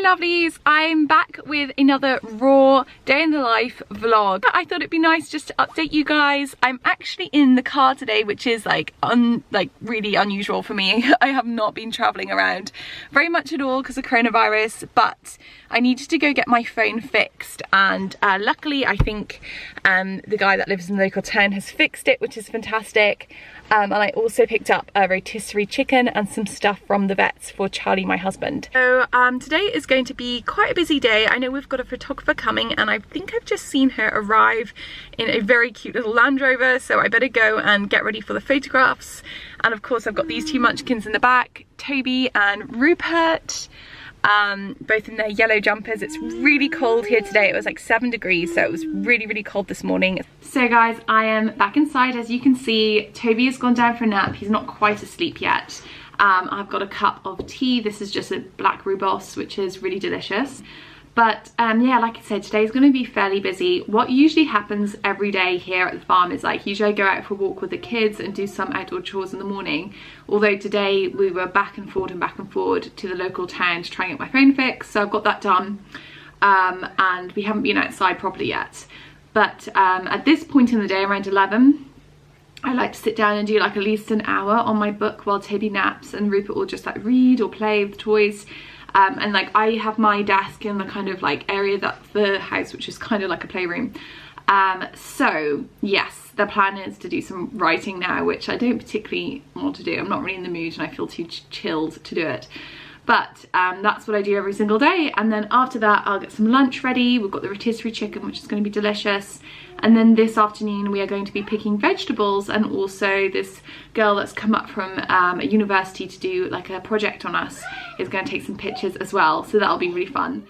Hello lovelies, I'm back with another raw day in the life vlog. I thought it'd be nice just to update you guys. I'm actually in the car today, which is like really unusual for me. I have not been traveling around very much at all because of coronavirus, but I needed to go get my phone fixed, and luckily I think the guy that lives in the local town has fixed it, which is fantastic. And I also picked up a rotisserie chicken and some stuff from the vets for Charlie, my husband. So today is going to be quite a busy day. I know we've got a photographer coming, and I think I've just seen her arrive in a very cute little Land Rover, so I better go and get ready for the photographs. And of course I've got these two munchkins in the back, Toby and Rupert. Both in their yellow jumpers. It's really cold here today. It was like 7 degrees, so it was really cold this morning. So guys, I am back inside. As you can see, Toby has gone down for a nap. He's not quite asleep yet. I've got a cup of tea. This is just a black rooibos, which is really delicious. But yeah, like I said, today's going to be fairly busy. What usually happens every day here at the farm is like, usually I go out for a walk with the kids and do some outdoor chores in the morning. Although today we were back and forward to the local town to try and get my phone fixed. So I've got that done, and we haven't been outside properly yet. But at this point in the day, around 11, I like to sit down and do like at least an hour on my book while Toby naps, and Rupert will just like read or play with toys. And like I have my desk in the kind of like area that's the house, which is kind of like a playroom. So yes, the plan is to do some writing now, which I don't particularly want to do. I'm not really in the mood and I feel too chilled to do it. But that's what I do every single day. And then after that, I'll get some lunch ready. We've got the rotisserie chicken, which is going to be delicious. And then this afternoon, we are going to be picking vegetables. And also this girl that's come up from a university to do like a project on us is going to take some pictures as well. So that'll be really fun.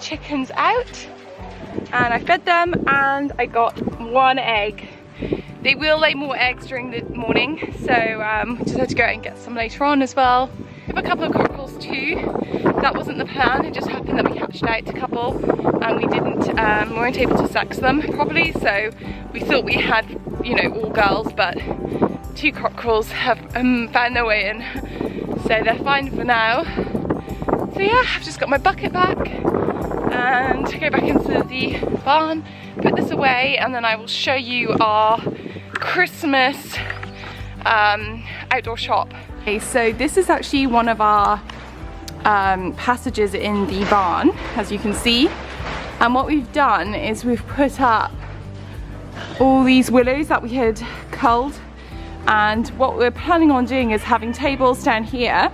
Chickens out and I fed them, and I got 1 egg. They will lay more eggs during the morning, so we just had to go out and get some later on as well. We have a couple of cockerels too. That wasn't the plan, it just happened that we hatched out a couple and we weren't able to sex them properly, so we thought we had, you know, all girls, but 2 cockerels have found their way in, so they're fine for now. So yeah, I've just got my bucket back and go back into the barn, put this away, and then I will show you our Christmas outdoor shop. Okay, so this is actually one of our passages in the barn, as you can see. And what we've done is we've put up all these willows that we had culled, and what we're planning on doing is having tables down here,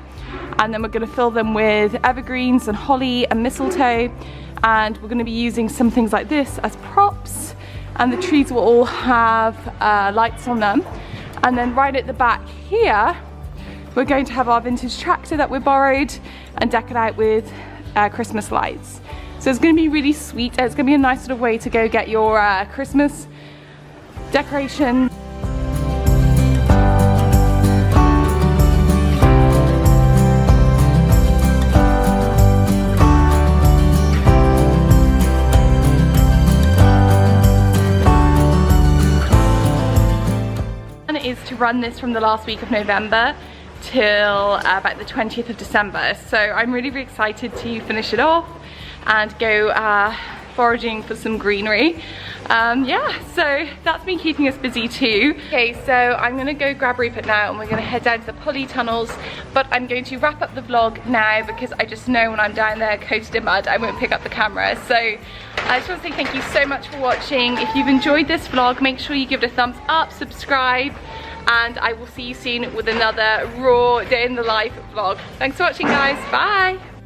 and then we're going to fill them with evergreens and holly and mistletoe, and we're going to be using some things like this as props, and the trees will all have lights on them. And then right at the back here, we're going to have our vintage tractor that we borrowed and deck it out with Christmas lights. So it's going to be really sweet. It's going to be a nice sort of way to go get your Christmas decoration. Is to run this from the last week of November till about the 20th of December. So I'm really excited to finish it off and go foraging for some greenery. Yeah, so that's been keeping us busy too. Okay, so I'm gonna go grab Rupert now and we're gonna head down to the polytunnels, but I'm going to wrap up the vlog now because I just know when I'm down there coated in mud I won't pick up the camera. So I just want to say thank you so much for watching. If you've enjoyed this vlog, make sure you give it a thumbs up, subscribe, and I will see you soon with another raw day in the life vlog. Thanks for watching, guys. Bye.